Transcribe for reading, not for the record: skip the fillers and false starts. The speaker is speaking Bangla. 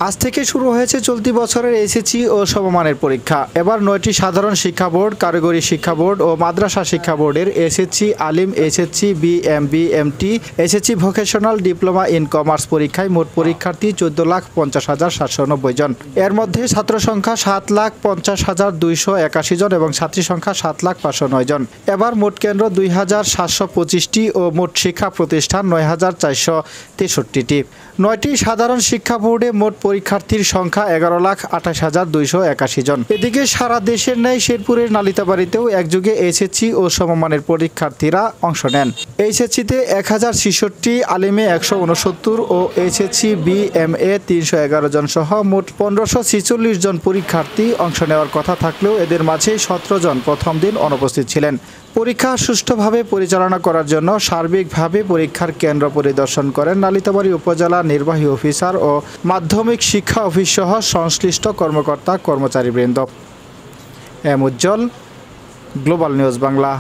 আজ থেকে শুরু হয়েছে চলতি বছরের এসএসসি ও সমমানের পরীক্ষা। এবার 9টি সাধারণ শিক্ষা বোর্ড, কারিগরি শিক্ষা বোর্ড ও মাদ্রাসা শিক্ষা বোর্ডের এসএসসি, আলিম, SSC, BMB, MT, SSC vocational diploma in commerce পরীক্ষায় মোট পরীক্ষার্থী 14,50,790 জন। এর মধ্যে ছাত্র সংখ্যা 7,50,281 জন এবং ছাত্রী সংখ্যা 7,509 জন। এবার মোট কেন্দ্র 2,725টি ও মোট শিক্ষা প্রতিষ্ঠান 9,463টি। 9টি সাধারণ শিক্ষা বোর্ডে মোট পরীক্ষার্থীর সংখ্যা 11,28,281 জন। এদিকে সারা দেশের ন্যায় শেরপুরের নালিতাবাড়িতেও একযোগে এসএসসি ও সমমানের পরীক্ষার্থীরা অংশ নেন। এইচএসসিতে 1066, আলিমে 169 ও এইচএসসি বিএমএ 311 জন সহ মোট 1546 জন পরীক্ষার্থী অংশ নেওয়ার কথা থাকলেও এদের মাঝে 17 জন প্রথম দিন অনুপস্থিত ছিলেন। পরীক্ষা সুষ্ঠুভাবে পরিচালনা করার জন্য সার্বিকভাবে পরীক্ষার কেন্দ্র পরিদর্শন করেন নালিতাবাড়ী উপজেলা নির্বাহী অফিসার ও মাধ্যমিক শিক্ষা অফিস সহ সংশ্লিষ্ট কর্মকর্তা কর্মচারীবৃন্দ। এম উজ্জ্বল, গ্লোবাল নিউজ বাংলা।